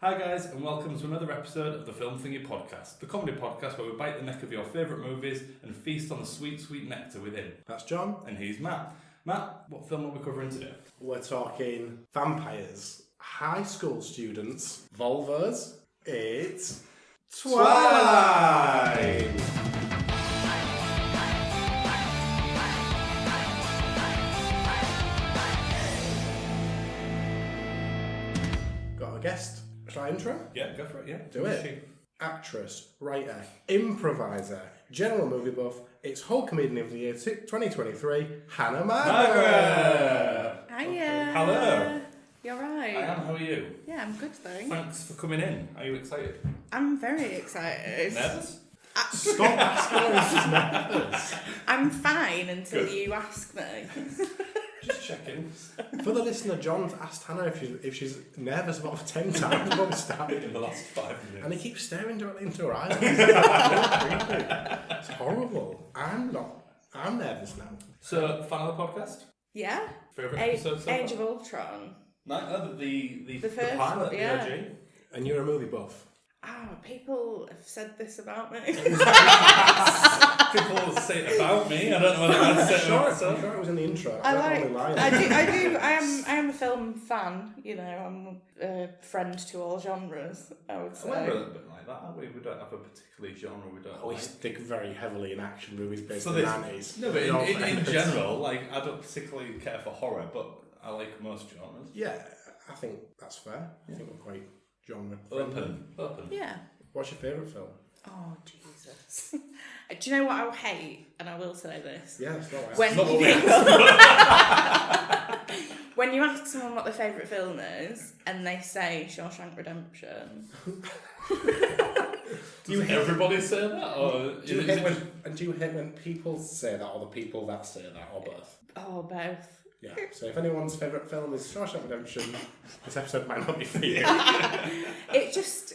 Hi guys, and welcome to another episode of the Film Thingy Podcast, the comedy podcast where we bite the neck of your favourite movies and feast on the sweet, sweet nectar within. That's John. And he's Matt. Matt, what film are we covering today? We're talking vampires, high school students, vulvas. It's Twilight! Got a guest? Shall I intro? Yeah, go for it, yeah. Do it. Actress, writer, improviser, general movie buff, it's whole comedian of the year 2023, Hannah Margaret! Hiya! Hello! You're right. I am, how are you? Yeah, I'm good, thanks. Thanks for coming in. Are you excited? I'm very excited. Nervous? Stop asking her if she's nervous. I'm fine until Good. you ask me. Just checking. For the listener, John asked Hannah if she's nervous about 10 times before we started. In the last 5 minutes. And he keeps staring directly into her eyes. It's horrible. I'm nervous now. So, fan of the podcast? Yeah? Favourite episode so far? Age of Ultron. No, the first pilot, one, the yeah. OG. And you're a movie buff. People have said this about me. People say it about me. I don't know whether I'd say it about I'm myself. sure it was in the intro. I am a film fan, I'm a friend to all genres, I would say. We're a little bit like that, aren't we? We don't have a particular genre we don't We like. stick very heavily in action movies based So in the this- 90s. No, but in general, like, I don't particularly care for horror, but I like most genres. Yeah, I think that's fair. I think we're quite genre Open. Yeah. What's your favourite film? Oh, Jesus. Do you know what I hate? And I will say this. Yeah, it's not When not what we when you ask someone what their favourite film is and they say Shawshank Redemption. Does everybody say that? Or do you hate when people say that, or the people that say that, or both? Oh, both. Yeah. So if anyone's favourite film is Shawshank Redemption, this episode might not be for you. I just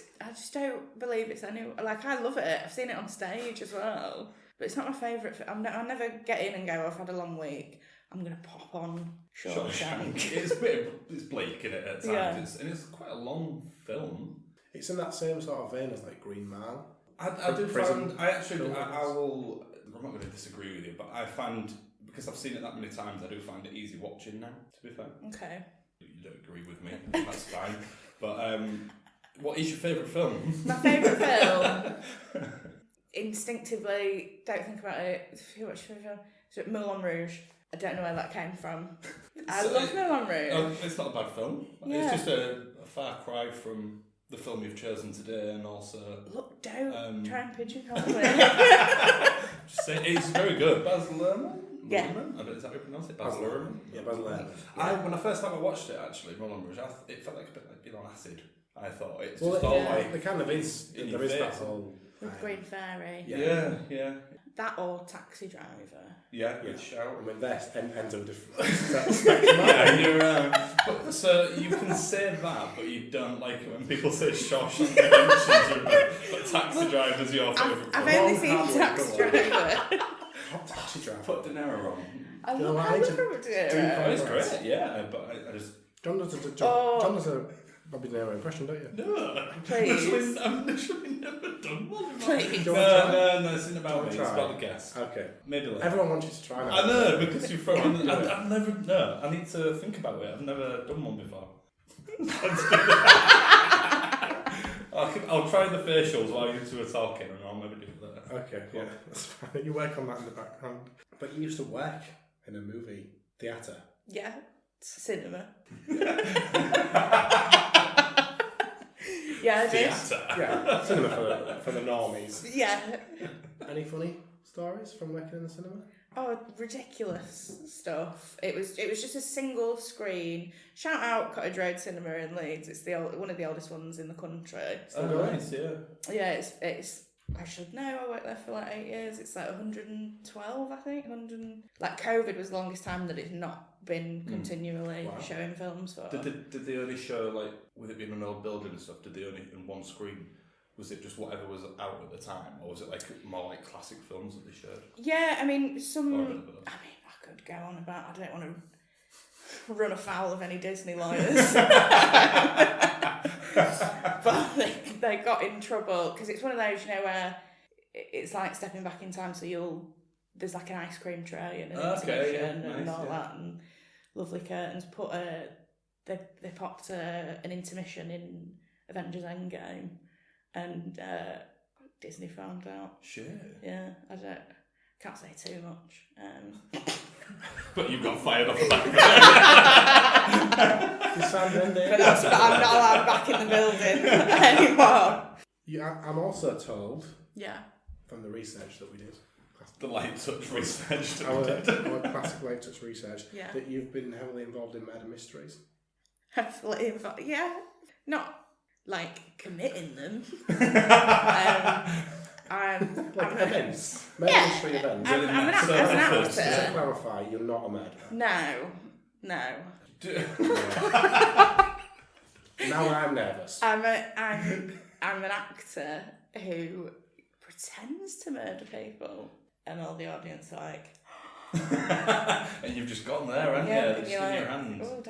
don't believe it's any. Like, I love it. I've seen it on stage as well, but it's not my favourite. I never get in and go, I've had a long week, I'm gonna pop on Shawshank. It's bleak in it at times, Yeah. and it's quite a long film. It's in that same sort of vein as like Green Mile. I do Prison find, I will, I'm not going to disagree with you, but I find, because I've seen it that many times, I do find it easy watching now, to be fair. Okay. You don't agree with me, that's fine. But what is your favourite film? My favourite film. Instinctively, don't think about it. What's your favourite film? So Moulin Rouge. I don't know where that came from. I love Moulin Rouge. It's not a bad film. Yeah. It's just a far cry from the film you've chosen today, and also... Look, don't try and pigeonhole me. Just say, it's very good. Baz Luhrmann? Yeah. Luhrmann? I don't know, is that how you pronounce it? Baz Luhrmann? Yeah, Baz Luhrmann. When the first time I watched it, actually, Moulin Rouge, it felt like a bit like being on acid. I thought it's Well, just all yeah. like... it kind of is. in There your is that face. whole... With Green Fairy. Yeah. That or Taxi Driver. Yeah, good shout. I mean, there's ends of different spectrum. Yeah, you're but, so you can say that, but you don't like it when people say Shawshank Redemption, but Taxi Driver's your favourite I've film. only seen Taxi Driver. Hot Taxi Driver. Put De Niro on. I You know love what, how I look just- at Oh, it. it's great, yeah, but I just... John does a Bobby De Niro impression, don't you? No, Please. I've literally never done one. Please. Do you want to try? No, it's not about me, it's about the guest. Okay. Maybe later. Everyone wants you to try now. I know, because you've thrown in... Do it. I've never... No, I need to think about it. I've never done one before. I'll try the facials while you two are talking, and I'll maybe do that. Okay, yeah, that's fine. You work on that in the background. But you used to work in a movie theatre. Yeah. Cinema. Yeah, I did. Theatre. Yeah, cinema for the normies. Yeah. Any funny stories from working in the cinema? Oh, ridiculous stuff. It was just a single screen. Shout out Cottage Road Cinema in Leeds. It's one of the oldest ones in the country. Oh, nice, yeah. Yeah, it's I should know. I worked there for like 8 years. It's like 112, I think. 100. Like COVID was the longest time that it's not been continually showing films for. Did they only show, like, with it being an old building and stuff, did they only in one screen? Was it just whatever was out at the time, or was it like more like classic films that they showed? Yeah, I mean Or I could go on about. I don't want to run afoul of any Disney lawyers. But but they got in trouble because it's one of those, where it's like stepping back in time. So there's like an ice cream tray and an intermission and all that, and lovely curtains. They popped an intermission in Avengers Endgame, and Disney found out. Shit. Yeah, can't say too much. But you got fired off the back of it. But I'm not allowed back in the building anymore. I'm also told, Yeah, from the research that we did, The light touch research. our classic light touch research, Yeah. that you've been heavily involved in murder mysteries. heavily involved. Yeah, not like committing them. I'm events. Murder Yeah. mystery events. I'm an So as an first, To actor. clarify, you're not a murderer. No. Now I'm nervous. I'm an actor who pretends to murder people, and all the audience are like, And you've just gone there, haven't you? and Just you're in like, your hands. oh,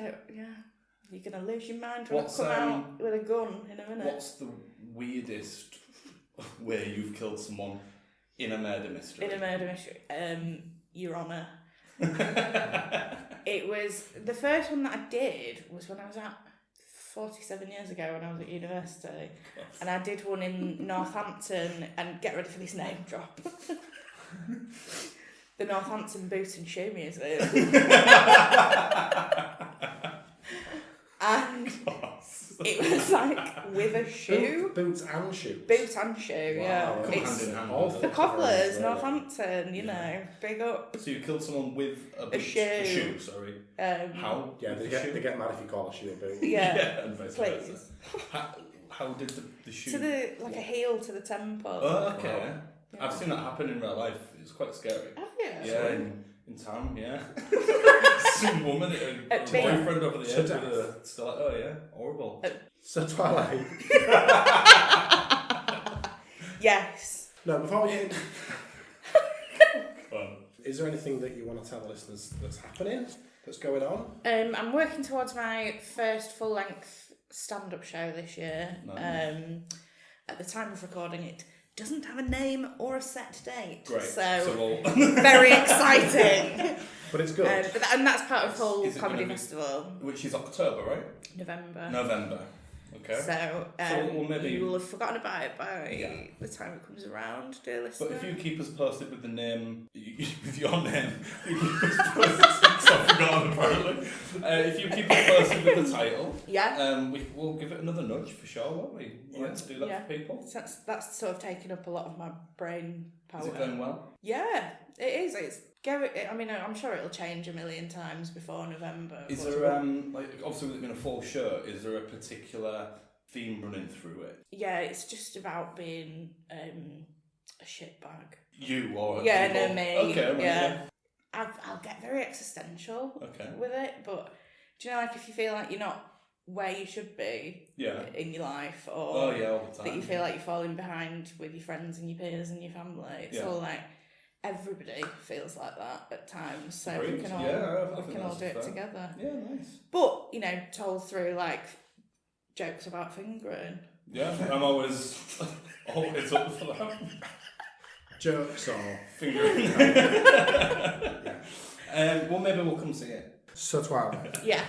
you're gonna lose your mind when What's, I come out with a gun in a minute. What's the weirdest way you've killed someone in a murder mystery? In a murder mystery, Your Honour. It was the first one that I did was when I was at 47 years ago when I was at university, and I did one in Northampton. And get ready for this name drop. The Northampton Boot and Shoe Museum. And it was like with a shoe. Boots and shoes. Boot and shoe, yeah. Wow, Come It's hand in hand all with it. the Cobblers, Yeah. Northampton, big up. So you killed someone with a boot, shoe. A shoe, sorry. How? Yeah, With they the get, shoe? they get mad if you call a shoe a boot. Yeah, and vice please. versa. How did the shoe? To the a heel to the temple. Oh, okay. Yeah. I've seen that happen in real life. It's quite scary. Have you? Yeah, in town, yeah. Some woman, a At Big- boyfriend over the To edge with death. a stiletto, oh yeah, horrible. So Twilight. Yes. No, before we get Fun. is there anything that you want to tell the listeners that's happening, that's going on? I'm working towards my first full length stand up show this year. Nice. At the time of recording, it doesn't have a name or a set date. Great. So we'll very exciting. But it's good. And that's part of Hull Is it Comedy gonna be- Festival, which is October, right? November. November. Okay. So, we'll maybe- you will have forgotten about it by Yeah. the time it comes around, dear listener. But if you keep us posted with the name, with your name, you keep us posted, so I've forgotten apparently. If you keep us posted with the title, Yeah. we'll give it another nudge for sure, won't we? We'll like to do that Yeah. for people. That's sort of taken up a lot of my brain power. Is it going well? Yeah, it is. I mean, I'm sure it'll change a million times before November. Is but- there obviously with it being a full show, is there a particular theme running through it? Yeah, it's just about being a shitbag. You or Yeah, people? no, me. Okay, right, Yeah. I'll get very existential Okay. with it, but do you know, like if you feel like you're not where you should be Yeah. in your life, or Oh yeah, all the time. that you feel like you're falling behind with your friends and your peers and your family, it's Yeah. all like everybody feels like that at times, so we Agreed. can all Yeah, I we think can all that's do it fair. together. Yeah, nice. But told through like jokes about fingering. Yeah, I'm always up for that. Jokes or Fingering. Well, maybe we'll come see it. So Twilight. Yeah.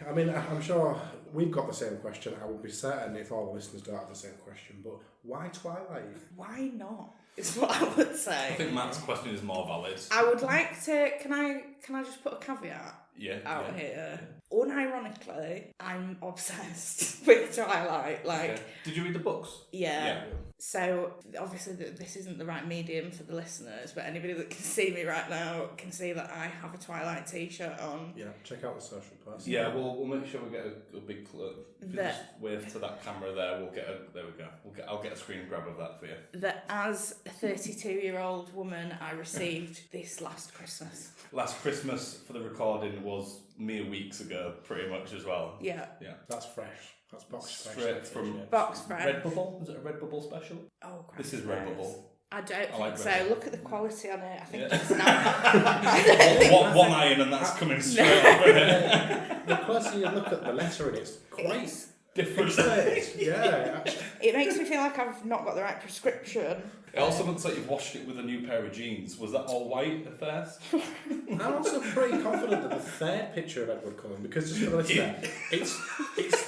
I mean, I'm sure we've got the same question. I would be certain if all the listeners don't have the same question. But why Twilight? Why not? Is what I would say. I think Matt's question is more valid. I would like to. Can I just put a caveat Yeah. out yeah. here? Unironically, I'm obsessed with Twilight. Like, Okay. Did you read the books? yeah. So obviously this isn't the right medium for the listeners, but anybody that can see me right now can see that I have a Twilight t-shirt on. Yeah, check out the social post. Yeah, we'll make sure we get a big clip. If you That- just wave to that camera there, there we go. I'll get a screen grab of that for you. That as a 32-year-old woman, I received this last Christmas. Last Christmas for the recording was mere weeks ago, pretty much as well. Yeah. Yeah. That's fresh. That's box fresh. Straight from Box fresh. Redbubble? Was it a Redbubble special? Oh, Christ. This is Redbubble. I don't think like so. Redbubble. Look at the quality on it. I think Yeah. it's not. one iron and that's coming straight off of it. The closer you look at the lettering, it's quite Different. pixelated. Yeah, actually. it makes me feel like I've not got the right prescription. It also looks like you've washed it with a new pair of jeans. Was that all white at first? I'm also pretty confident that the third picture of Edward Cullen, because just for the listener, it's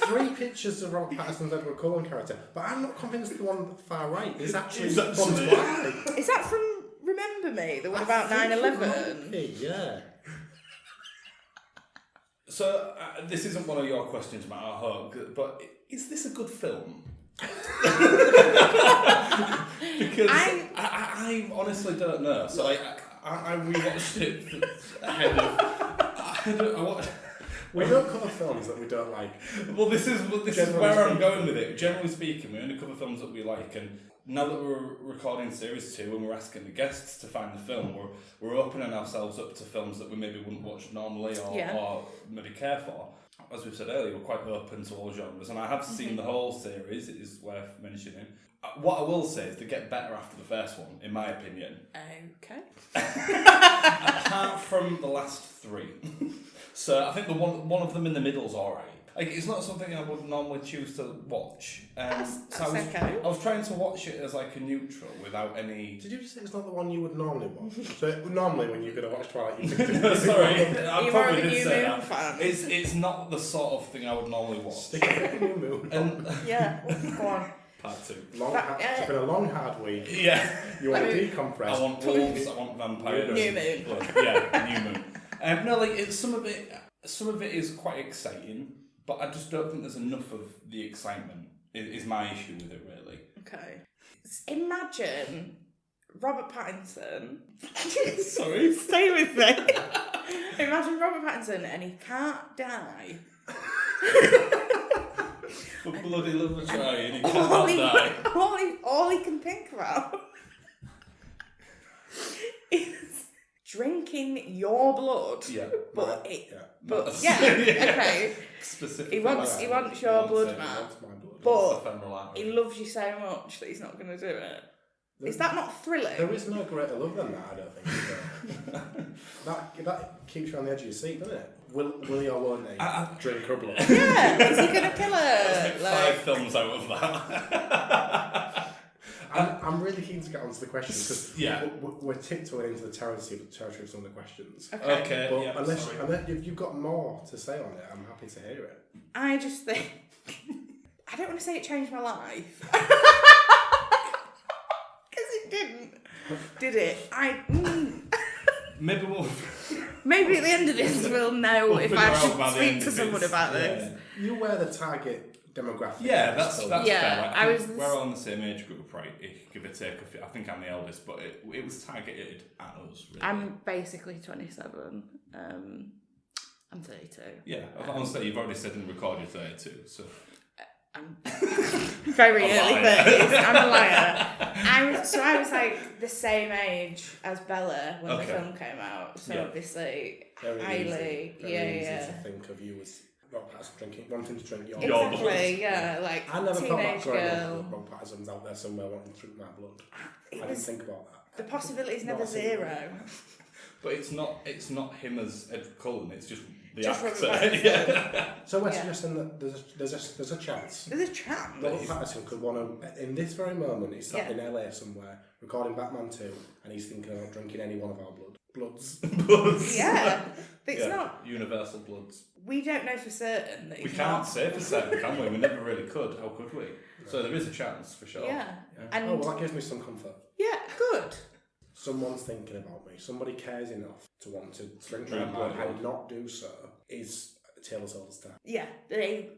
3 pictures of Robert Pattinson's Edward Cullen character, but I'm not convinced the one at the far right is actually from Twilight. Is that from Remember Me, the one about 9/11? Yeah. So, this isn't one of your questions, Matt, I hope, but is this a good film? Because I honestly don't know. So I rewatched it ahead of. We don't cover films that we don't like. Well, this is where I'm going with it. Generally speaking, we only cover films that we like, and now that we're recording series 2 and we're asking the guests to find the film, we're opening ourselves up to films that we maybe wouldn't watch normally or maybe care for. As we've said earlier, we're quite open to all genres, and I have seen the whole series. It is worth mentioning. What I will say is they get better after the first one, in my opinion. Okay. Apart from the last 3. So I think the one of them in the middle's alright. Like, it's not something I would normally choose to watch. That's I was trying to watch it as like a neutral without any. Did you just say it's not the one you would normally watch? So normally when you're going to watch Twilight, you think No, sorry, I You're probably more of a did New say Moon that. fan. It's not the sort of thing I would normally watch. stick it in your mood. And Yeah, go on. part 2. It's been a long, hard week. Yeah. You want to decompress. I want wolves. I want vampires. New Moon. Yeah, New Moon. No, like some of it is quite exciting, but I just don't think there's enough of the excitement. Is my issue with it, really. Okay. Imagine Robert Pattinson. Sorry. Stay with me. Imagine Robert Pattinson and he can't die. For bloody love of trying, he All cannot he, die. all he can think about is drinking your blood. Yeah. But Yeah. okay. Specifically. He wants your blood, man. But he loves you so much that he's not going to do it. Is that not thrilling? There is no greater love than that, I don't think. that keeps you on the edge of your seat, doesn't it? Will he or won't he drink her blood? Yeah, is he going to kill Let's her? make 5 films out of that. I'm really keen to get onto the questions because we're tiptoeing into the territory of some of the questions. Okay. But unless you've got more to say on it, I'm happy to hear it. I just think... I don't want to say it changed my life. Because it didn't. Did it? Maybe at the end of this we'll know if I should speak to someone about this. You were the target demographic. Yeah, that's yeah, fair. We're all in the same age group, right? Give or take. I think I'm the eldest, but it was targeted at us. Really. I'm basically 27. I'm 32. Yeah, honestly, you've already said in the record you're 32, so. I'm very early 30s. I'm a liar. I was like the same age as Bella when the film came out. So obviously, very easy to think of you as Rob Pattinson wanting to drink your blood. Exactly, yeah, like I never thought teenage about girl. Rob Pattinson's out there somewhere wanting to drink my blood. I didn't think about that. The possibility is never zero. But it's not him as Ed Cullen. It's just the Just actor. Yeah. So we're suggesting that there's a chance. There's a chance. Robert Pattinson could want to, in this very moment, he's sat in LA somewhere recording Batman 2, and he's thinking about drinking any one of our bloods. Yeah, it's not universal bloods. We don't know for certain that we can't say for certain, can we? We never really could. How could we? So there is a chance for sure. Yeah. And well, that gives me some comfort. Yeah, good. Someone's thinking about me. Somebody cares enough to want to drink my blood and not do so. Is Taylor's oldest time. Yeah, they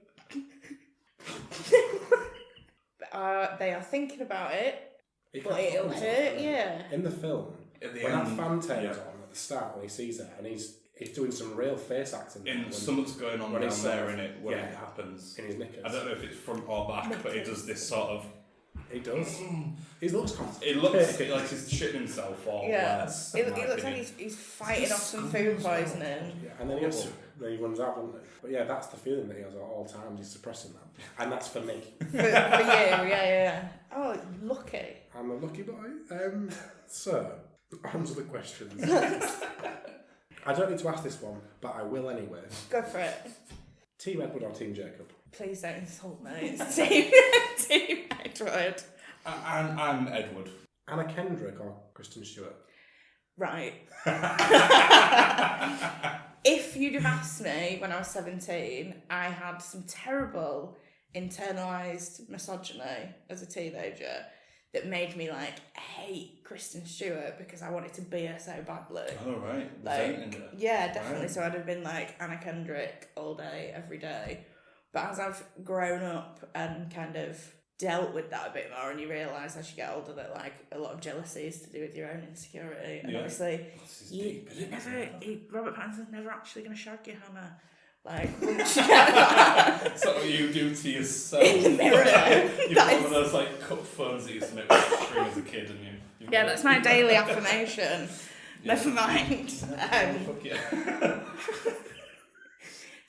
are thinking about it, but it'll hurt. Yeah. In the film, when that fantane's on at the start, when he sees it, and he's doing some real face acting. Something's going on down there in it when it happens. In his knickers. I don't know if it's front or back, but he does this sort of. He does. He looks confident. It looks like he's shitting himself or worse. It looks like he's fighting off some food poisoning. Yeah, and then he runs out, doesn't he? But yeah, that's the feeling that he has at all times. He's suppressing that, and that's for me. for you, yeah. Oh, lucky. I'm a lucky boy. So, on to the questions. I don't need to ask this one, but I will anyway. Go for it. Team Edward or Team Jacob? Please don't insult me. It's Team Edward. Edward. I'm Edward. Anna Kendrick or Kristen Stewart? Right. If you'd have asked me when I was 17, I had some terrible internalised misogyny as a teenager that made me like hate Kristen Stewart because I wanted to be her so badly. Oh, right. Like, yeah, definitely. Right. So I'd have been like Anna Kendrick all day, every day. But as I've grown up and kind of dealt with that a bit more, and you realise as you get older that like a lot of jealousy is to do with your own insecurity, and obviously Robert Pattinson's never actually going to shag you, Hannah. Like, once you get that, that's what you do to yourself. In the mirror. You've got one of those like cup phones that you used to make with string as a kid, and you. Yeah, that's my daily affirmation. Never mind. Fuck yeah.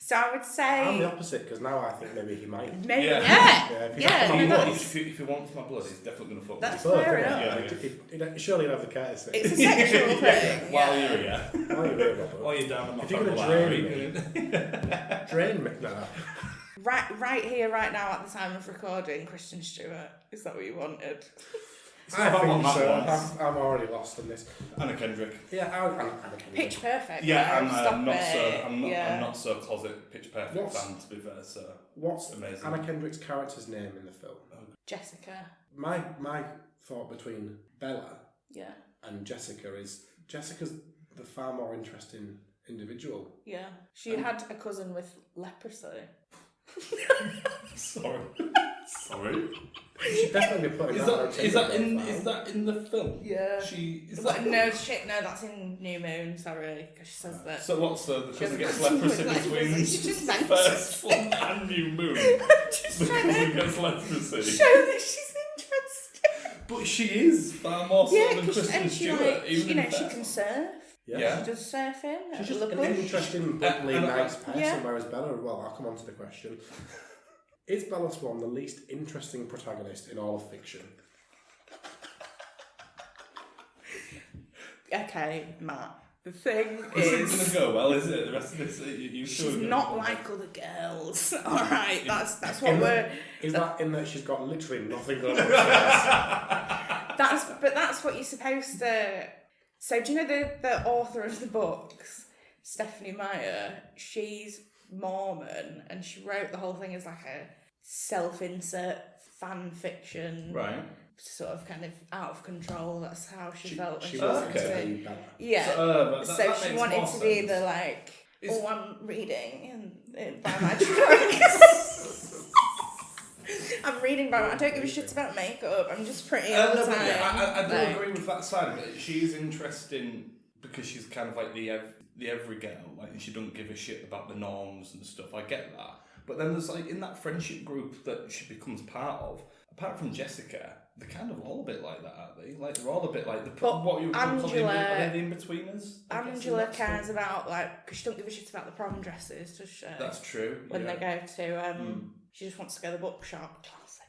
So I would say I'm the opposite because now I think maybe he might. Maybe, If he wants my blood, he's definitely going to fuck me. That's fair enough. Yeah. Surely he'll have the courtesy. It's a sexual thing. While you're here. While you're down on my if you're going to drain me. No. Right here, right now, at the time of recording, Kristen Stewart. Is that what you wanted? I think so. I'm already lost in this. Anna Kendrick. Yeah, Anna Kendrick. Pitch Perfect. Yeah, I'm not so closet Pitch Perfect fan, to be fair. So what's amazing. Anna Kendrick's character's name in the film? Jessica. My thought between Bella Yeah. and Jessica is Jessica's the far more interesting individual. Yeah. She had a cousin with leprosy. Sorry. You should definitely be putting is that in the film? Yeah. No, that's in New Moon, sorry, because she says that. So what's the cousin gets leprosy between First One and New Moon? The cousin gets leprosy. Show that she's interesting. But she is far more so than Kristen Stewart. Like, she can surf. Yeah. She does surfing. She's just an interesting, bubbly, nice person, whereas Bella, well, I'll come on to the question. Is Bella Swan the least interesting protagonist in all of fiction? Okay, Matt. The thing this is... isn't going to go well, is it? The rest of this... she's not like other girls. Alright, that's what we're... Is that in that she's got literally nothing going on? That's what you're supposed to... So do you know the author of the books, Stephanie Meyer? She's Mormon, and she wrote the whole thing as like a self-insert fan fiction, right? Sort of kind of out of control. That's how she felt when she was into yeah. So she wanted to be the like, I'm reading by my drugs. I'm reading by I don't give a shit about makeup. I'm just pretty all the time. I do agree with that side of it. She's interesting because she's kind of like the every girl, like she doesn't give a shit about the norms and stuff. I get that, but then there's like in that friendship group that she becomes part of. Apart from Jessica, they're kind of all a bit like that, aren't they? Like they're all a bit like what you would call the in-betweeners. Angela cares about because she don't give a shit about the prom dresses, does she? That's true. When they go to, she just wants to go to the bookshop. Classic.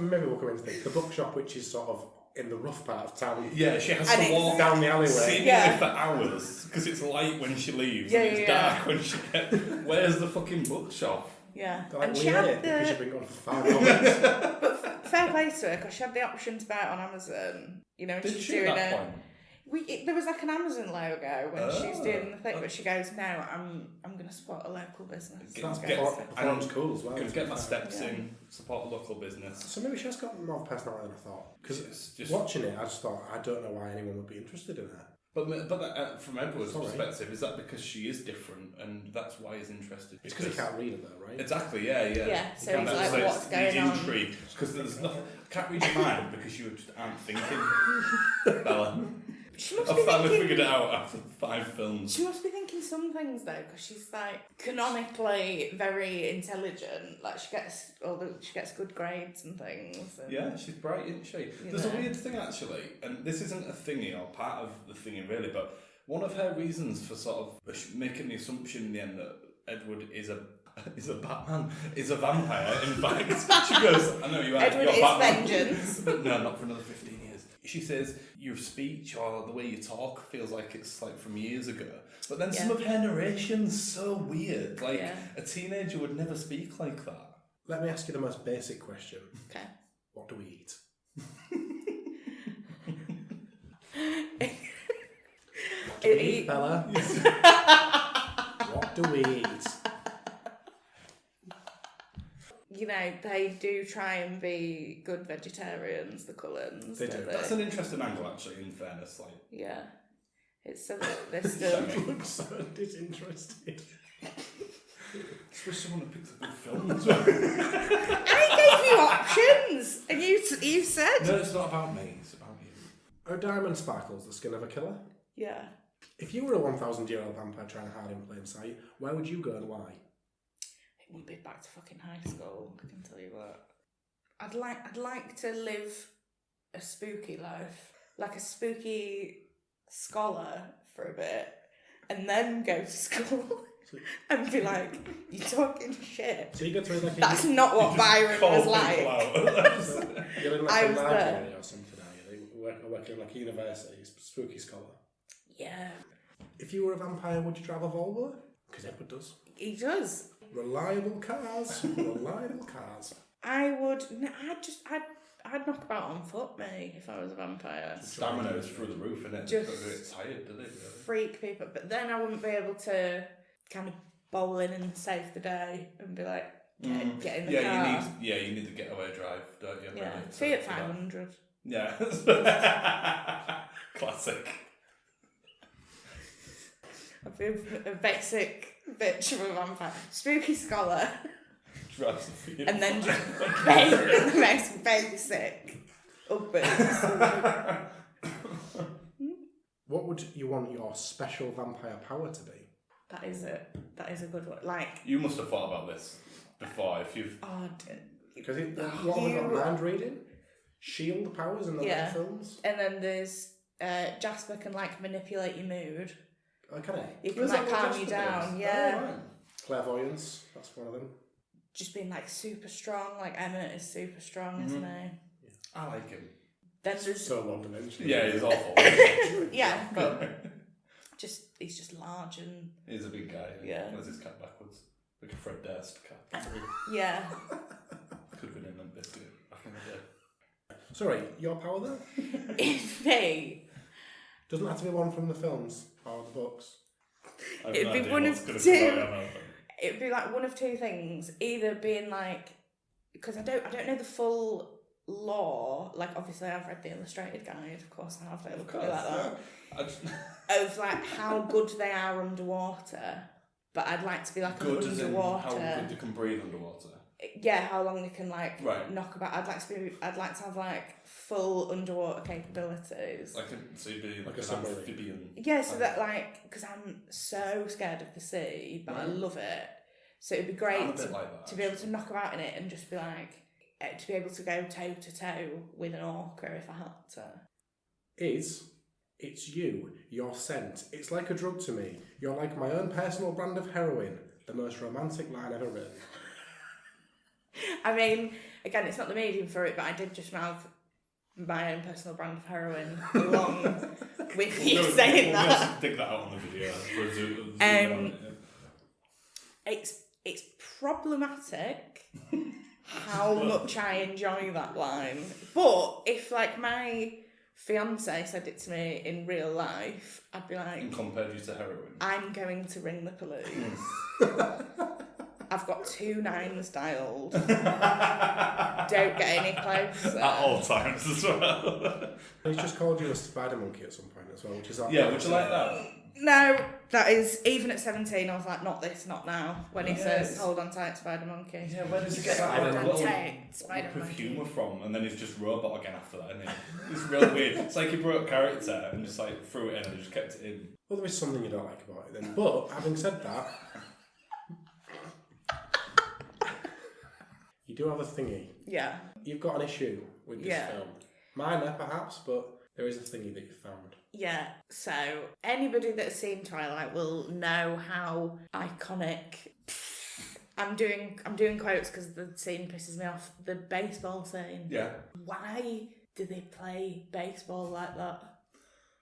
Maybe we'll go into this. The bookshop, which is sort of in the rough part of town. Yeah, she has to walk down the alleyway. Seemingly for hours, because it's light when she leaves and it's dark when she gets... Where's the fucking bookshop? Yeah. Like, and she had because you've been gone for 5 minutes. But fair play to her, because she had the option to buy it on Amazon. You know, and she's doing it. There was like an Amazon logo when she's doing the thing, but she goes, no, I'm going to support a local business. Perform's cool as well. Can get my steps in, support a local business. So maybe she has got more personality than I thought. Because watching it, I just thought, I don't know why anyone would be interested in her. But from Edward's perspective, is that because she is different and that's why he's interested? It's because he can't read it though, right? Exactly, yeah. Yeah, so he's like, what's going on? Intrigue, because there's nothing... Can't read your mind because you just aren't thinking, Bella. I've finally figured it out after 5 films. She must be thinking some things though, because she's like canonically very intelligent. Like she gets good grades and things. And, yeah, she's bright, isn't she? There's a weird thing actually, and this isn't a thingy or part of the thingy really, but one of her reasons for sort of making the assumption in the end that Edward is a Batman, is a vampire. In fact, she goes, "I know you are. Edward you're is Batman." vengeance. No, not for another 15 years. She says your speech or the way you talk feels like it's like from years ago. But then some of her narration's so weird. Like a teenager would never speak like that. Let me ask you the most basic question. Okay. What do we eat? What do we eat, Bella? What do we eat? You know, they do try and be good vegetarians, the Cullens. They do. That's an interesting angle, actually, in fairness. Like, Yeah. It's so that they're still... I'm so disinterested. I wish someone had picked a good film. I gave you options, and you said... No, it's not about me, it's about you. Are diamond sparkles the skin of a killer? Yeah. If you were a 1,000-year-old vampire trying hard in plain sight, where would you go and why? It would be back to fucking high school, I can tell you what. I'd like to live a spooky life. Like a spooky scholar for a bit, and then go to school and be like, you're talking shit. So you go to like That's not what Byron was like. You're in like I a was library or something, are you? Working in like a university, spooky scholar. Yeah. If you were a vampire, would you drive a Volvo? Because Edward does. He does. Reliable cars. Reliable cars. I would... No, I'd knock about on foot, me, if I was a vampire. Stamina is through the roof, innit? Just Don't get tired, do they? Really? Freak people. But then I wouldn't be able to kind of bowl in and save the day and be like, get in the car. You need the getaway drive, don't you? Yeah, Really, Fiat 500. Yeah. Classic. I'd be a basic bitch of a vampire. Spooky scholar. Drives the Fiat. And then just the most basic uppers. What would you want your special vampire power to be? That is it. That is a good one. Like... You must have thought about this before, if you've... Oh, Because what have we got? Mind reading? Shield powers in the later films? And then there's... Jasper can, like, manipulate your mood. Oh, can I? He can, like, calm you down. Yeah. Oh, right. Clairvoyance, that's one of them. Just being like super strong, like Emmett is super strong, isn't he? Yeah. I like him. Then there's So long dimensional. Yeah, he's awful. yeah, but he's just large and He's a big guy. Yeah. Has his cat backwards. Like a Fred Durst cat. yeah. Could have been in that biscuit back in the day. Sorry, your power though? If me, Doesn't have to be one from the films or the books. It'd be one of two. It'd be like one of two things. Either being like, because I don't know the full lore. Like obviously I've read the illustrated guide. Of course I have. Don't look at me like that. Of like how good they are underwater. But I'd like to be like good underwater. As in how good they can breathe underwater. Yeah, how long they can like Right. knock about. I'd like to have like full underwater capabilities. So you'd be like a an submarine. amphibian. Yeah, so that like, because I'm so scared of the sea, but I love it. So it'd be I'm a great bit like that, to be able to knock about in it and just be like, to be able to go toe to toe with an orca if I had to. It's you, your scent. It's like a drug to me. You're like my own personal brand of heroin. The most romantic line ever written. I mean, again, it's not the medium for it, but I did just mouth my own personal brand of heroin along with you saying we'll that. just dig that out on the video. For a zoom on it. It's problematic how much I enjoy that line. But if like my fiance said it to me in real life, I'd be like, And compared you to heroin. I'm going to ring the police. I've got 2 9s dialed. Don't get any closer. At all times as well. He's just called you a spider monkey at some point as well, which is Yeah, would you like that? No, that is, even at 17, I was like, not this, not now. When he Yes. says, hold on tight, Spider Monkey. Yeah, where does he get Spider that Monkey. little Spider whip of Monkey. humour from? And then he's just robot again after that, isn't he? It's real weird. It's like he brought character and just like threw it in and just kept it in. Well, there is something you don't like about it then. But, having said that, you do have a thingy. Yeah. You've got an issue with this film. Minor, perhaps, but there is a thingy that you found. Yeah, so anybody that's seen Twilight will know how iconic. I'm doing quotes because the scene pisses me off. The baseball scene. Yeah. Why do they play baseball like that?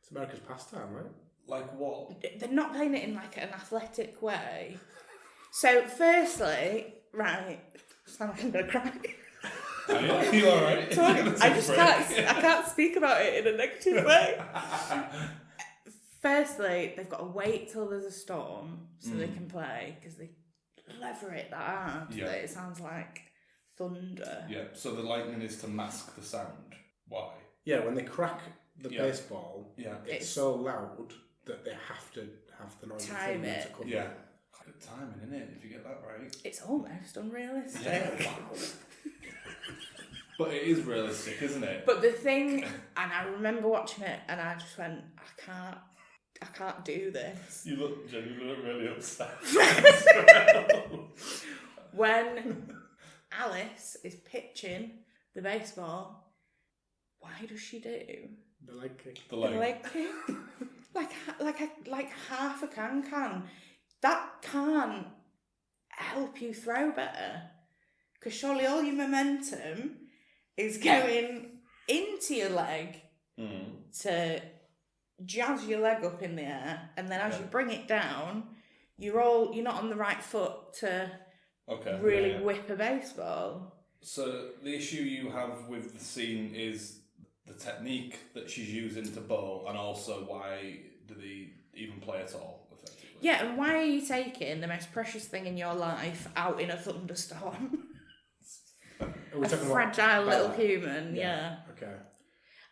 It's America's pastime, right? Like what? They're not playing it in like an athletic way. So, firstly, right, sound like I'm gonna cry. Are you alright? So I can't speak about it in a negative way. Firstly, they've got to wait till there's a storm so they can play, because they lever it that hard that it sounds like thunder. Yeah, so the lightning is to mask the sound. Why? Yeah, when they crack the baseball, it's so loud that they have to have the noise time it. to cover Yeah. Good timing, isn't it, if you get that right? It's almost unrealistic. Yeah. But it is realistic, isn't it? But the thing, and I remember watching it and I just went, I can't do this. You look genuinely really upset. When Alice is pitching the baseball, why does she do the leg kick? The leg kick? like half a can. That can't help you throw better, because surely all your momentum is going into your leg to jazz your leg up in the air, and then as you bring it down, you're not on the right foot to really whip a baseball. So the issue you have with the scene is the technique that she's using to bowl, and also why do they even play at all, effectively? Yeah, and why are you taking the most precious thing in your life out in a thunderstorm? A fragile little human, yeah. Okay.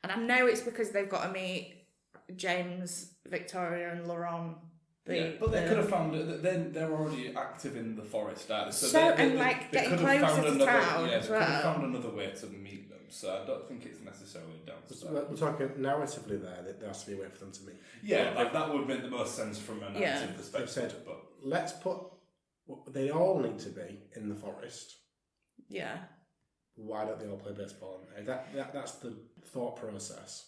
And I know it's because they've got to meet James, Victoria and Laurent. But they could have found it. They're already active in the forest, aren't they? Getting closer to town as well. They could have found another way to meet them. So I don't think it's necessarily down to that. We're talking narratively there. There has to be a way for them to meet. Yeah, that would make the most sense from a narrative perspective. Said, but let's put. They all need to be in the forest. Yeah. Why don't they all play baseball? That's the thought process.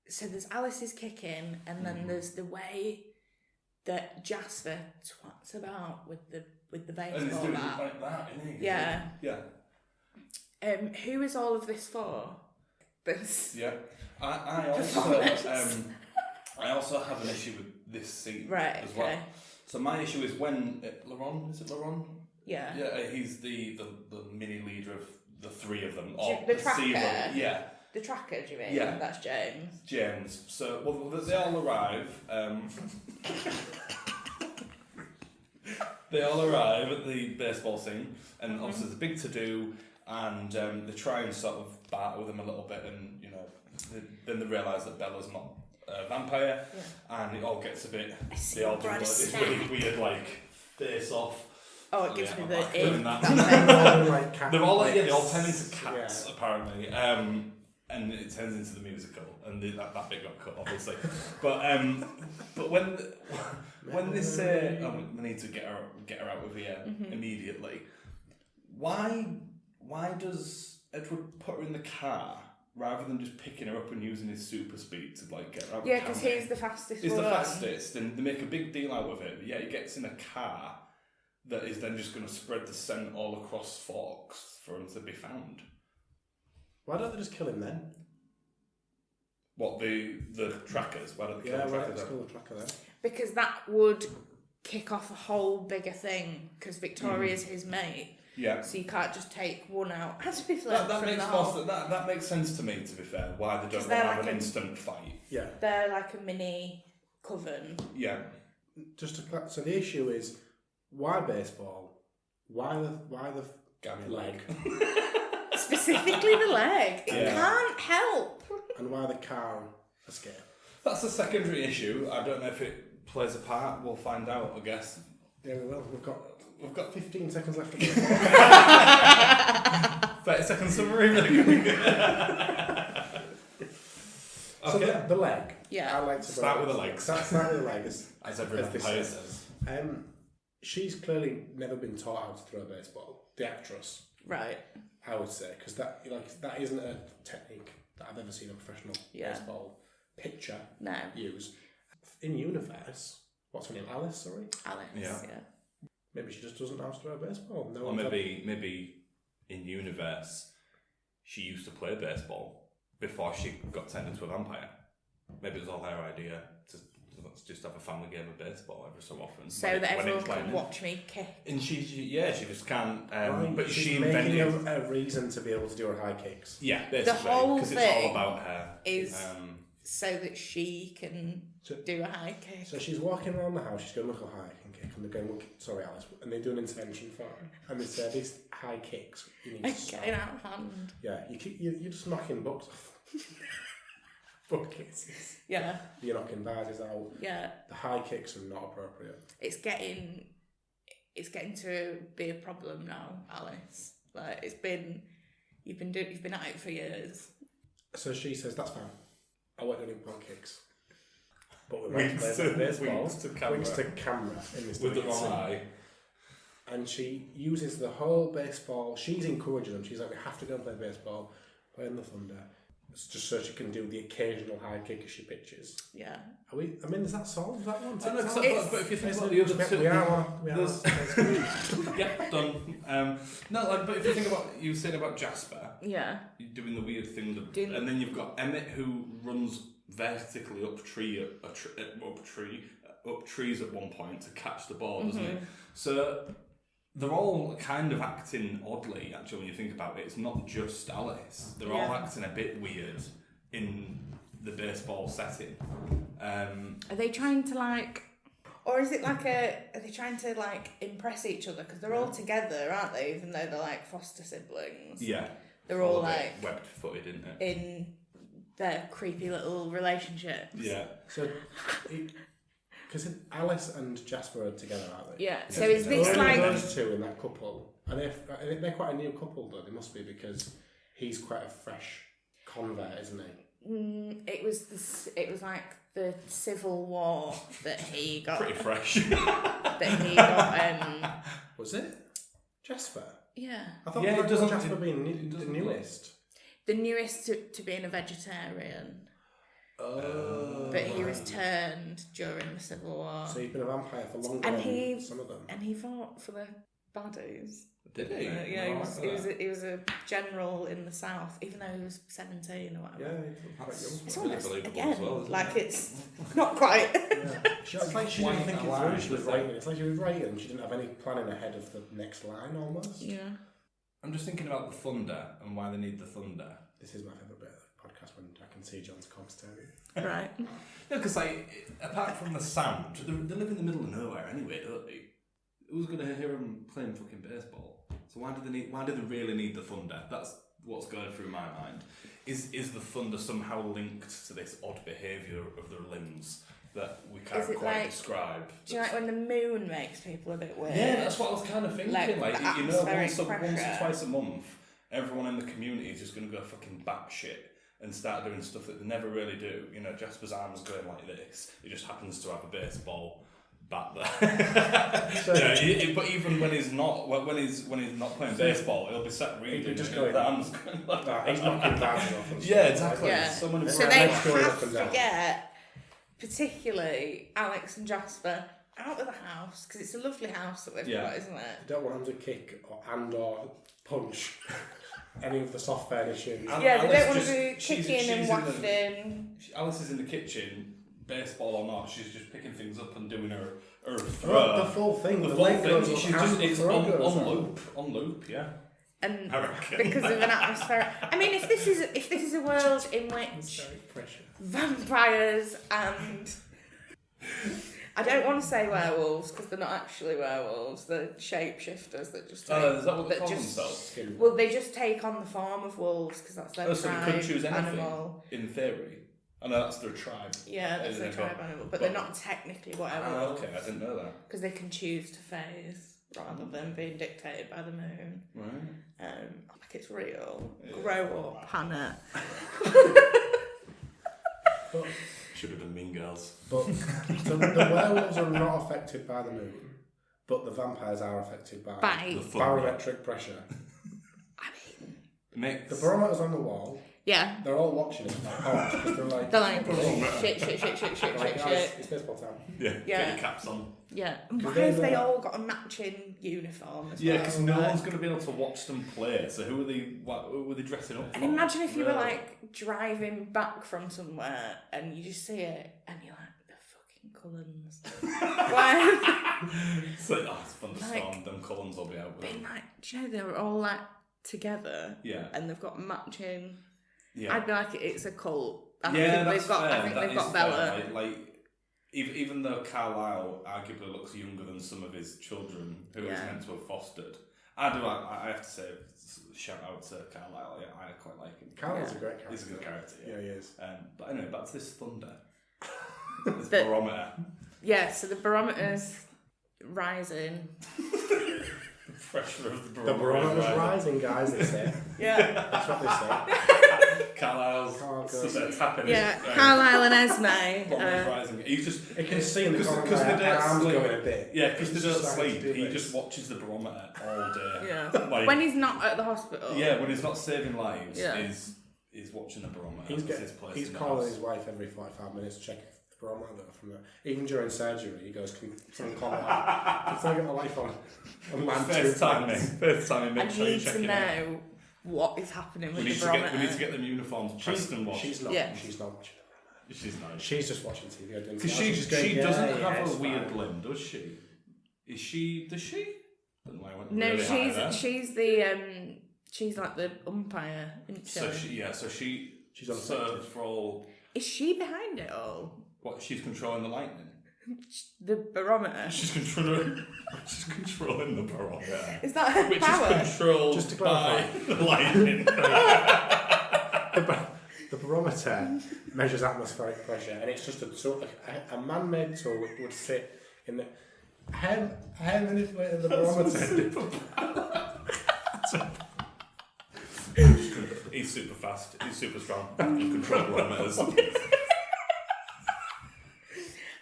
So there's Alice's kicking, and then there's the way that Jasper twats about with the baseball and he's doing bat. It like that, isn't he? Yeah. Yeah. Who is all of this for? Yeah. I also have an issue with this scene as well. So my issue is when Laurent, is it Laurent? Yeah. Yeah, he's the mini leader of the three of them. The tracker. Yeah. The tracker, do you mean? Yeah. That's James. James. So they all arrive. They all arrive at the baseball scene, and obviously there's a big to do, and they try and sort of barter with him a little bit, and then they realise that Bella's not a vampire, and it all gets a bit. They all do this really weird face off. Oh, it gives me the ick. They're all they all turn into cats apparently, and it turns into the musical, and that bit got cut obviously. But when they say, we need to get her out of here immediately, why does Edward put her in the car rather than just picking her up and using his super speed to get her out? Yeah, because he's the fastest. He's the fastest, and they make a big deal out of it. But yeah, he gets in a car that is then just going to spread the scent all across Forks for him to be found. Why don't they just kill him then? What, the trackers? Why don't they kill the trackers? Kill the tracker then? Because that would kick off a whole bigger thing, because Victoria's his mate. Yeah. So you can't just take one out. Has to be that makes sense to me, to be fair, why they don't want to have an instant fight. Yeah. They're like a mini coven. Yeah. So the issue is, why baseball? Why the leg? Specifically the leg. It can't help. And why the car escape? That's a secondary issue. I don't know if it plays a part. We'll find out, I guess. Yeah, we will. We've got 15 seconds left. 30-second summary, really quick. So the leg. Yeah. I like to start with the leg. Start with the leg, as every vampire says. She's clearly never been taught how to throw a baseball. The actress. Right. I would say, because that isn't a technique that I've ever seen a professional baseball pitcher use. In universe, what's her name? Alice, sorry? Alice, yeah. Maybe she just doesn't know how to throw a baseball. Or maybe in universe, she used to play baseball before she got turned into a vampire. Maybe it was all her idea to let's just have a family game of baseball every so often. So that everyone can watch me kick. And she just can't. Right, but she's she making invented a reason to be able to do her high kicks. Yeah, basically, whole because it's all about her. Is so that she can do a high kick. So she's walking around the house. She's going, look, a high kick, and they're going, look, sorry, Alice, and they do an intervention for her, and they say these high kicks. You need to stop. Getting out of hand. Yeah, you're just knocking books off. Bookcases. Yeah. You're knocking vases out. Yeah. The high kicks are not appropriate. It's getting to be a problem now, Alice. Like you've been at it for years. So she says, that's fine. I won't do any punt kicks. But we might play baseball. Winks to camera in this with the wrong eye. And she uses the whole baseball. She's encouraging them. She's like, we have to go and play baseball. Play in the Thunder. It's just so she can do the occasional high kick as she pitches. Yeah. Is that solved, that one? I know, but if you think about the other two... We are. Yeah, done. But if you think about... You were saying about Jasper. Yeah. Doing the weird thing. And then you've got Emmett who runs vertically up trees at one point to catch the ball, doesn't he? So... They're all kind of acting oddly, actually, when you think about it. It's not just Alice. They're all acting a bit weird in the baseball setting. Are they trying to or is it are they trying to impress each other? Because they're all together, aren't they? Even though they're foster siblings. Yeah. They're all web-footed, isn't it? In their creepy little relationships. Yeah. So... Because Alice and Jasper are together, aren't they? Yeah. So is this those two in that couple? And they're quite a new couple, though. They must be, because he's quite a fresh convert, isn't he? It was like the Civil War that he got. Pretty fresh. That he got. Was it Jasper? Yeah. I thought Jasper being the newest. The newest to being a vegetarian. Oh. But he was turned during the Civil War. So he's been a vampire for longer than some of them. And he fought for the baddies. Did he? Yeah, he was a general in the South, even though he was 17 or whatever. Yeah, he was quite young. It's almost, again, as well, it's not quite. Yeah. It's like she didn't think it through. She was writing. It's like she was writing and she didn't have any planning ahead of the next line, almost. Yeah. I'm just thinking about the Thunder and why they need the Thunder. This is my favourite bit of the podcast, when I can see John's commentary. Right. No, because apart from the sound, they live in the middle of nowhere anyway, don't they? Who's going to hear them playing fucking baseball? So why do they really need the Thunder? That's what's going through my mind. Is the Thunder somehow linked to this odd behaviour of their limbs that we can't quite describe? Do you like when the moon makes people a bit weird? Yeah, that's what I was kind of thinking. Once or twice a month, everyone in the community is just going to go fucking batshit and start doing stuff that they never really do. Jasper's arm's going like this. He just happens to have a baseball bat there. But even when he's not playing baseball, he'll be sat reading. Just going. The arm's going like that. He's knocking bats off. And Yeah, exactly. Yeah. So they have to get, particularly Alex and Jasper, out of the house, because it's a lovely house that they've got, isn't it? You don't want them to kick or punch any of the soft furnishings. Yeah, they don't want to be kicking and wafting. Alice is in the kitchen, baseball or not, she's just picking things up and doing her throw. The full thing. The full thing. She's just it's on loop, yeah. And because of an atmosphere. I mean, if this is a world in which vampires and I don't want to say werewolves because they're not actually werewolves. They're shapeshifters that just take, is that what they call themselves? Well, they just take on the form of wolves because that's their so tribe they could choose anything, animal. In theory. I know that's their tribe. Yeah, that's their tribe animal, but they're not technically werewolves. Okay, I didn't know that. Because they can choose to phase rather than being dictated by the moon. Right. Like it's real. Yeah. Grow up, Hannah. Should have been Mean Girls. But the werewolves are not affected by the moon, but the vampires are affected by the barometric pressure. I mean, the barometer's on the wall. Yeah. They're all watching it like hawks because they're like shit. It's baseball time. Yeah. Get your caps on. Yeah. And why have they all got a matching uniform as well? Yeah, because no one's going to be able to watch them play. So who are they dressing up for? And imagine if you were driving back from somewhere and you just see it and you're like, they're fucking Cullens. Why? It's like, it's thunderstorm, them Cullens will be out. Being like, do you know they're all like together? Yeah. And they've got matching. Yeah. I'd be like, it's a cult. I Yeah, think that's fair. I think That they've is got fair. Bella. Like, even though Carlisle arguably looks younger than some of his children who he's meant to have fostered, I have to say, shout out to Carlisle. Yeah, I quite like him. Carlisle's a great character. He's a good character. Yeah, he is. But anyway, back to this thunder. This barometer. Yeah, so the barometer's rising. Pressure of the The barometer. barometer's rising, guys, they say. Yeah. That's what they say. Carlisle's tapping. Yeah, Carlisle and Esme. Barometer's rising. He's just. You can see in the corner because they don't arms sleep. going a bit. Yeah, because they don't He's sleep. just He just watches the barometer all day. Yeah. Like, When he's not at the hospital. yeah, when he's not saving lives, Yeah. he's watching the barometer. He's, That's his place he's in the calling house. his wife every 45 minutes to check the barometer from there. Even during surgery, he goes, can someone call me out? Can someone get my wife on? First time, I make sure you need check to it out. know what is happening with We the barometer. need to get them uniforms pressed and washed. She's not. Yeah. She's not watching. She's nice. She's just watching TV. Because she doesn't have a weird limb, does she? Is she? Does she? No, she's the she's like the umpire, isn't she? So she's on the served for all. Is she behind it all? What? She's controlling the lightning. The barometer. She's controlling the barometer. Is that her Which power? is controlled Just to by clarify. the lightning. The barometer measures atmospheric pressure, and it's just a man-made tool that would sit in the. How manipulated the barometer? He's super fast. He's super strong. He can control barometers.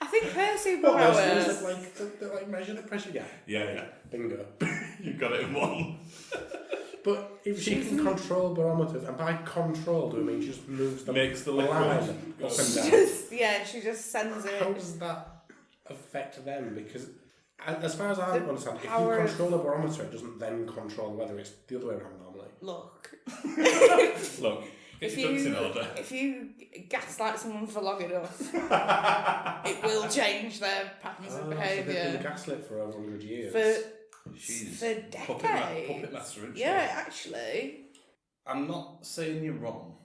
I think her What superpowers. they like measure the pressure? Yeah. Yeah. Bingo. You got it in one. But if she can control barometers, and by control, do I mean she just moves the Makes the line liquid up and down? She just sends it. How does that affect them? Because as far as I understand, if you power of- control the barometer, it doesn't then control the weather. It's the other way around normally. Look. Look, get If your ducks in order. if you gaslight someone for long enough, it will change their patterns of So they've behaviour been gaslit for over 100 years. She's for decades. puppet master, isn't she? Yeah, actually. I'm not saying you're wrong.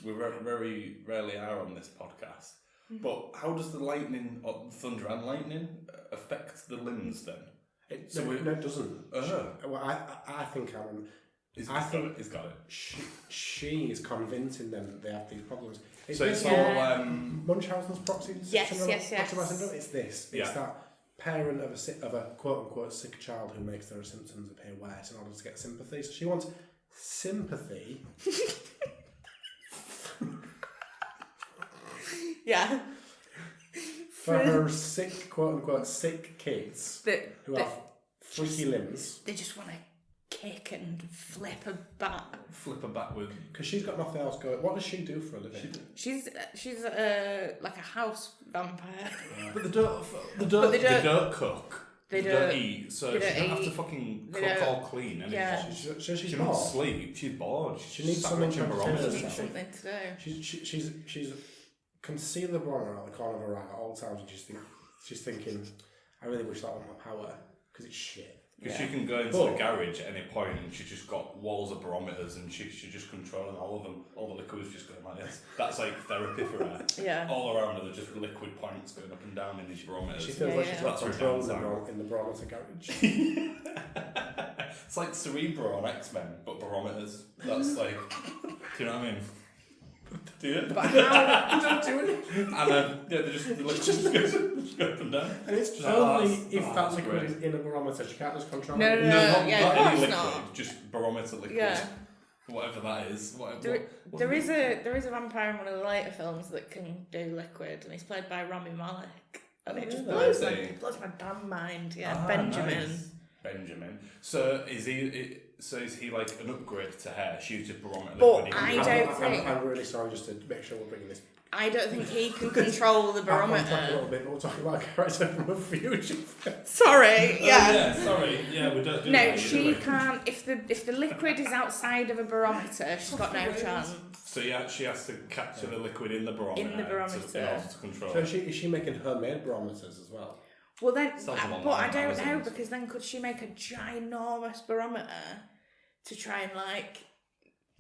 We very rarely are on this podcast. But how does the lightning, or thunder and lightning, affect the limbs then? It doesn't. Well, I think He's got it. she is convincing them that they have these problems. So it's all Munchausen's proxy syndrome. Yes. It's this. It's that parent of a quote unquote sick child who makes their symptoms appear worse in order to get sympathy. So she wants sympathy. Yeah. For her sick, quote unquote, sick kids who have freaky limbs. They just want to kick and flip a bat. Flip her back with. Because she's got nothing else going. What does she do for a living? She's like a house vampire. But they don't cook. They don't eat. So she don't have to fucking cook or clean anything. Yeah. She's She bored. doesn't sleep. She's bored. She needs something to entertain She herself. needs something to do. She's can see the barometer out the corner of her eye at all times, and she's thinking, I really wish that was my power because it's shit. Because she can go into the garage at any point and she's just got walls of barometers and she's just controlling all of them. All the liquids just going like this. That's like therapy for her. Yeah. All around her, there's just liquid points going up and down in these barometers. She feels like she's got That's her control downside. in the barometer garage. It's like Cerebro on X-Men, but barometers. That's like, do you know what I mean? Do you? But how? You don't do it. And they just go up and down. And it's Just only like, if that that's liquid great. is in a barometer. She can't just control No, it. no, not yeah, of any course liquid, not. just barometer liquid. Yeah. Whatever that is. There is a vampire in one of the later films that can do liquid, and he's played by Rami Malek, and it just blows my damn mind. Yeah, Benjamin. Nice. Benjamin. So is he? is he like an upgrade to her? She uses barometer But liquid. I'm really sorry, just to make sure we're bringing this. I don't think he can control the Back on track a barometer. little bit, but we're talking about a character from a future. Sorry, yeah. Sorry. Yeah, we don't do No, that. she can't. If the liquid is outside of a barometer, she's got no chance. So she has to capture the liquid in the barometer. In the barometer. In order to control. So is she making homemade barometers as well? Well then, Sells them but online I on don't know Amazon. because then could she make a ginormous barometer to try and like,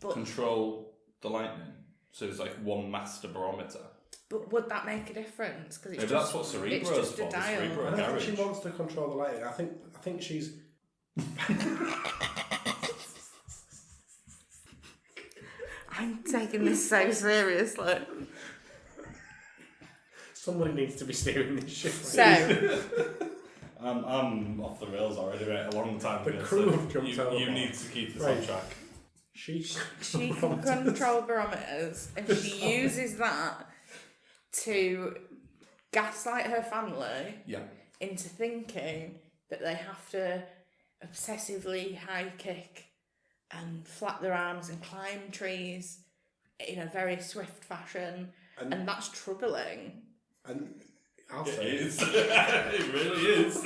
Control the lightning. So it's like one master barometer. but would that make a difference? Because Maybe that's what Cerebro's for. a dial. Cerebro I don't garage. think she wants to control the lighting. I think she's. I'm taking this so seriously. Somebody needs to be steering this ship. So, I'm off the rails already, right? A long time The ago. crew so have jumped you overboard. need to keep this Right. on track. She can control barometers and she uses that to gaslight her family Yeah. into thinking that they have to obsessively high kick and flap their arms and climb trees in a very swift fashion, and that's troubling. And I'll It say is. It really is.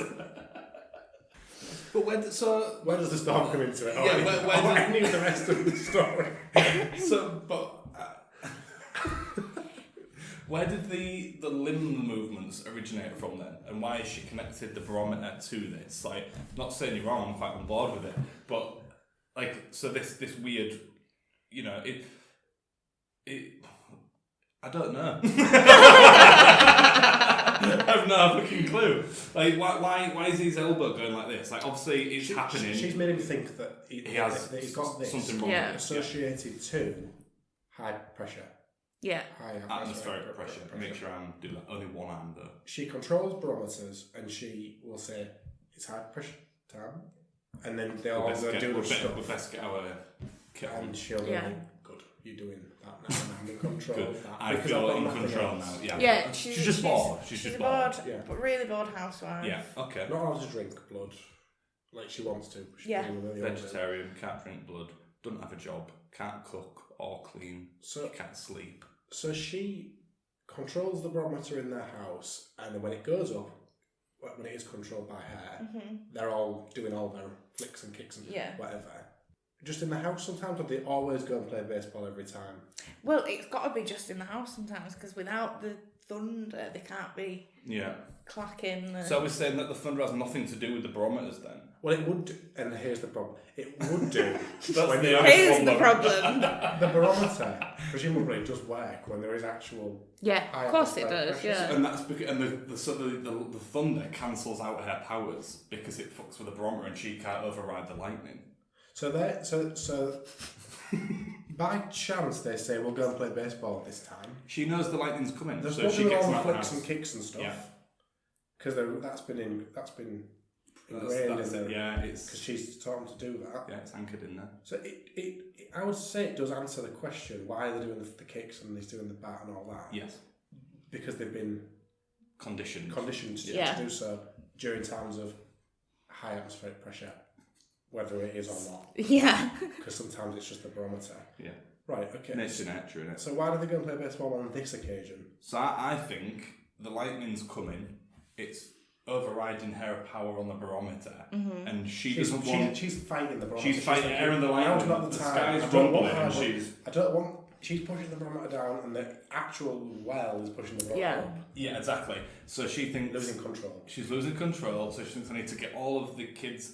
But where does the storm come into it? Yeah, where I knew the rest of the story. where did the limb movements originate from then, and why has she connected the barometer to this? Like, not saying you're wrong, I'm quite on board with it, but like, so this weird, you know, it I don't know. I have no fucking clue. Like, why is his elbow going like this? Like, obviously it's happening. She's made him think that He has that he's got this something wrong Yeah. with it. associated to high pressure. Yeah. High Atmospheric pressure. Make sure I'm doing that. Only one hand though. She controls barometers and she will say it's high pressure time, and then they'll all go do the We stuff, best get our kit on. and she'll Yeah. go, good, you're doing that now, and I'm in control Good. of that. I because feel I've got in nothing control else. now. Yeah. Yeah, She's just bored. She's She's just a bored. bored, Yeah. but really bored housewife. Yeah. Okay. Not allowed to drink blood like she wants to. She's Yeah. really, really old. Vegetarian. Can't drink blood. Doesn't have a job. Can't cook or clean. So Can't sleep. So she controls the barometer in their house, and when it goes up, when it is controlled by her, they're all doing all their flicks and kicks and Yeah. whatever. Just in the house sometimes, or they always go and play baseball every time? Well, it's got to be just in the house sometimes because without the thunder, they can't be Yeah. clacking. So we're saying that the thunder has nothing to do with the barometers then? Well, it would do, and here's the problem. It would do. That's the Here's the problem. The barometer presumably does work when there is actual Yeah, high of course it atmospheric does. pressure. Yeah. And that's because the thunder cancels out her powers because it fucks with the barometer and she can't override the lightning. So by chance they say we'll go and play baseball at this time. She knows the lightning's coming, There's so not she doing gets all them the out the flicks house. and kicks and stuff. Yeah. Because that's been ingrained That's in it. there. Yeah, Because it's she's taught them to do that. yeah, it's anchored in there. So I would say it does answer the question why they're doing the kicks and he's doing the bat and all that. Yes, Because they've been conditioned. conditioned Yeah. to do so during times of high atmospheric pressure, whether it is or not. Yeah. Because sometimes it's just the barometer. Yeah, Right, okay. nature, innit? So why do they go and play baseball on this occasion? So I think the lightning's coming. It's overriding her power on the barometer, and she doesn't want. She's fighting the barometer. She's fighting her and the Now's lightning. not The time. sky's I don't want rumbling, and her- she's I don't want. She's pushing the barometer down, and the actual well is pushing the barometer Yeah. up. yeah, exactly. So she thinks Losing control. she's losing control. So she thinks I need to get all of the kids,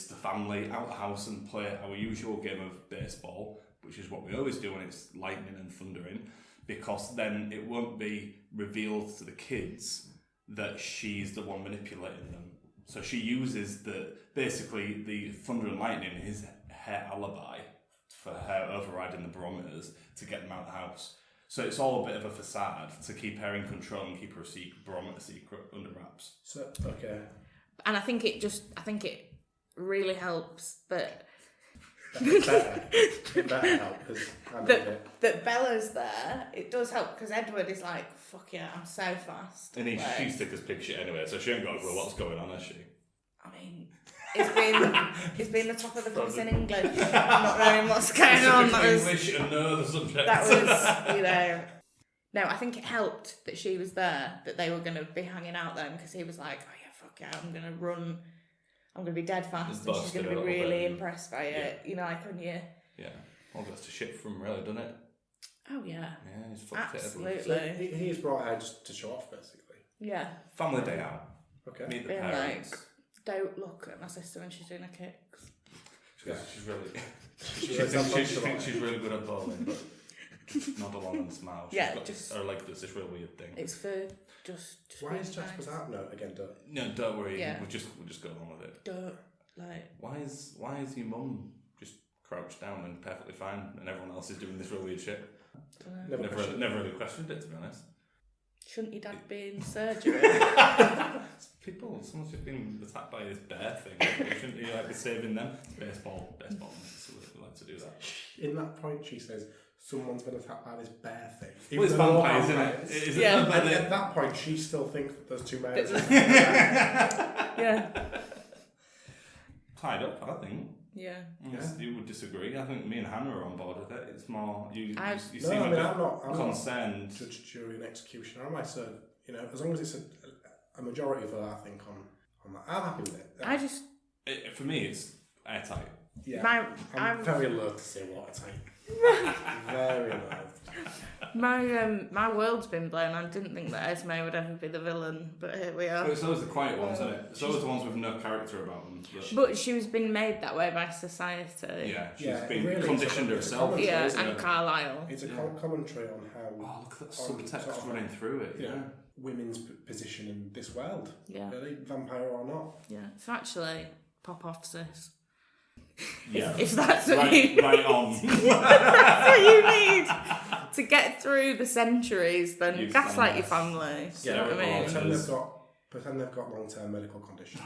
the family, out of the house and play our usual game of baseball, which is what we always do when it's lightning and thundering, because then it won't be revealed to the kids that she's the one manipulating them. So she uses basically the thunder and lightning is her alibi for her overriding the barometers to get them out of the house. So it's all a bit of a facade to keep her in control and keep her barometer secret under wraps. So okay. And I think it really helps that It better help because I need it. that Bella's there. It does help because Edward is like, fuck yeah, I'm so fast. And Like, she's thick as pig shit anyway, so she ain't got a clue what's going on, has she? I mean, He's been the top of the class in English. Not knowing what's going on. English and no other subjects. That was, No, I think it helped that she was there, that they were going to be hanging out then, because he was like, oh yeah, fuck yeah, I'm going to run. I'm going to be dead fast, and she's going to be really impressed by it. You know, like when you... Yeah. All goes to shit from really, doesn't it? Oh yeah. Yeah, he's fucked Absolutely. it. So he's brought her just to show off, basically. Yeah. Family day out. Okay. Meet the Being parents. like, don't look at my sister when she's doing her kicks. She's really... She She thinks she's really good at bowling, but not along and smile. She's got her leg does this real weird thing. It's for just Why is Jasper's out note again? No, don't worry. Yeah. We'll just go along with it. Don't, like... Why is your mum just crouched down and perfectly fine, and everyone else is doing this real weird shit? Never really questioned it, to be honest. Shouldn't your dad be in surgery? Someone's just been attacked by this bear thing. Shouldn't you be saving them? Baseball. So we like to do that. In that point, she says, someone's been attacked by this bear thing. Well, it's vampires, isn't it? Is Yeah. And at that point, she still thinks that there's two bears. Yeah. Tied up, I think. Yeah. Unless you would disagree. I think me and Hannah are on board with it. It's more you I'm not not concerned. Judge, jury, and executioner, am I? So, as long as it's a majority vote, I think, on that, I'm happy with it. For me, it's airtight. Yeah. I'm very loath to say watertight. Very loath. My world's been blown. I didn't think that Esme would ever be the villain, but here we are. But it's always the quiet ones, isn't it? It's always the ones with no character about them. But she was being made that way by society. Yeah, she's been conditioned herself. Yeah, and Carlisle. It's a commentary on how... Oh, look at that subtext running through it. Yeah. Women's position in this world. Yeah. Really, vampire or not. Yeah. So actually, pop off, sis. Yeah. If that's what you right on. that's what you need to get through the centuries, then gaslight your family. Yeah, you know what I mean? Pretend they've got long-term medical conditions.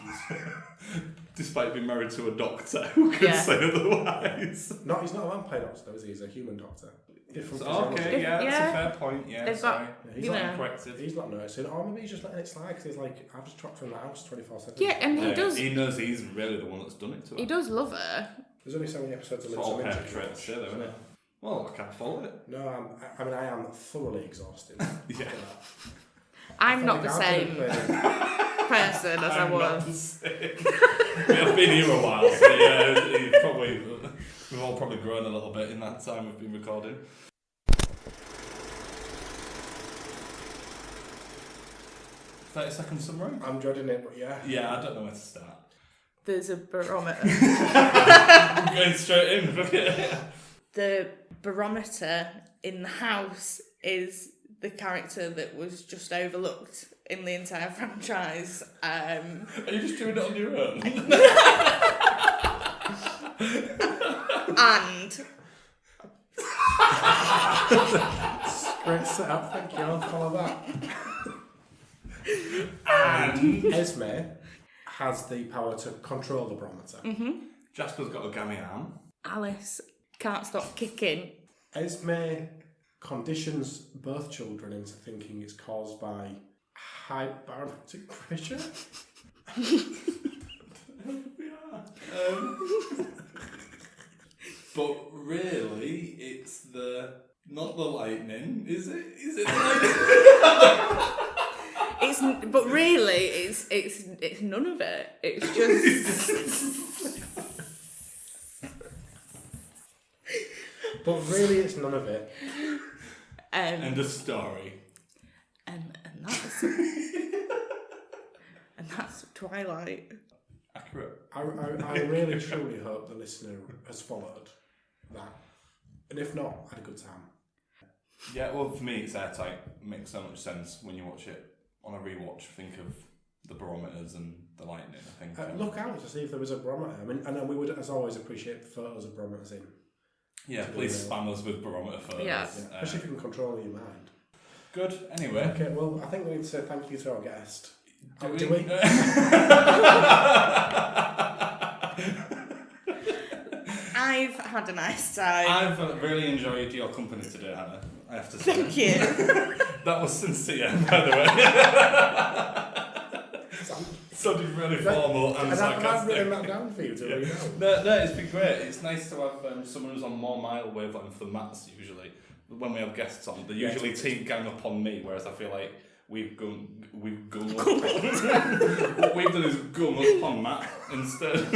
Despite being married to a doctor who could say otherwise. No, he's not a vampire doctor, though, is he? He's a human doctor. Different Okay, that's a fair point. Yeah, they've sorry. He's not corrected. He's not noticing. Or maybe he's just letting it slide because he's like, I've just dropped from the house 24/7. Yeah, and he does. He knows he's really the one that's done it to her. He does love her. There's only so many episodes of It's all hair traits, though, isn't it? Well, I can't follow it. No, I am thoroughly exhausted. Yeah. I'm not the same person as I was. I've been here a while, so yeah, we've all probably grown a little bit in that time we've been recording. "30-second summary?" I'm dreading it, but yeah. Yeah, I don't know where to start. There's a barometer. I'm going straight in. The barometer in the house is the character that was just overlooked in the entire franchise. Are you just doing it on your own? And Great setup, thank you. I'll follow that. And Esme has the power to control the barometer. Mm-hmm. Jasper's got a gammy arm. Alice can't stop kicking. Esme conditions both children into thinking it's caused by high barometric pressure. But really, it's not the lightning, is it? Is it the lightning? But really, it's none of it. It's just. But really, it's none of it. End of story. And that's Twilight. Accurate. I really truly hope the listener has followed that. And if not, had a good time. Yeah, well, for me, it's airtight. It makes so much sense when you watch it on a rewatch. Think of the barometers and the lightning, I think. Look out to see if there was a barometer. I mean, and we would, as always, appreciate photos of barometers in. Yeah, please spam us with barometer photos. Yeah. Especially if you can control your mind. Good, anyway. Okay, well, I think we need to say thank you to our guest. Do we? I've had a nice time. I've really enjoyed your company today, Hannah. I have to say. Thank you. That was sincere, by the way. sounded really formal and sarcastic. I've written that down for you to read out. No, it's been great. It's nice to have someone who's on more mild wavelength than Matt's usually. When we have guests on, they usually team gang up on me, whereas I feel like we've gone up. What we've done is gum up on Matt instead.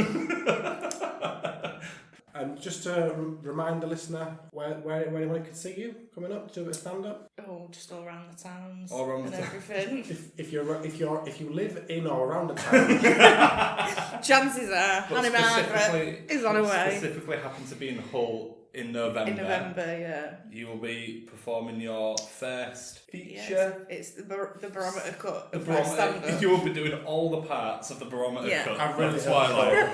And just to remind the listener where anyone could see you coming up, do a bit of stand up. Oh, just all around the towns. All around the everything. If you live in or around the town, chances are Hannah Margaret is on her way. Specifically, happen to be in Hull in November. In November, yeah. You will be performing your first feature. Yes, it's the barometer cut. The barometer. You will be doing all the parts of the barometer cut. I really Twilight.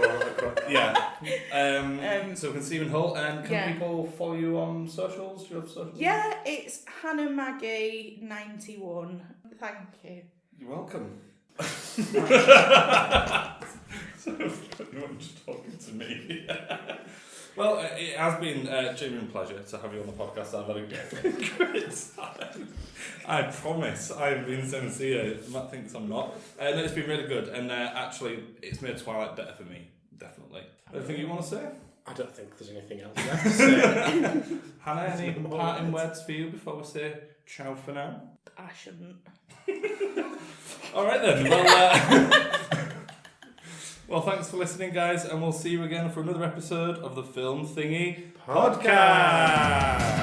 Yeah. So we can see you in Hull. And can people follow you on socials? Do you have socials? Yeah, it's Hannah Maggie 91. Thank you. You're welcome. So everyone just talking to me. Well, it has been a genuine pleasure to have you on the podcast. I've had a great time. I promise I've been sincere. Matt thinks I'm not. No, it's been really good. And actually, it's made Twilight better for me. Definitely. Anything you want to say? I don't think there's anything else left to say. Hannah, any parting words for you before we say ciao for now? I shouldn't. All right then. Well, thanks for listening, guys, and we'll see you again for another episode of the Film Thingy Podcast.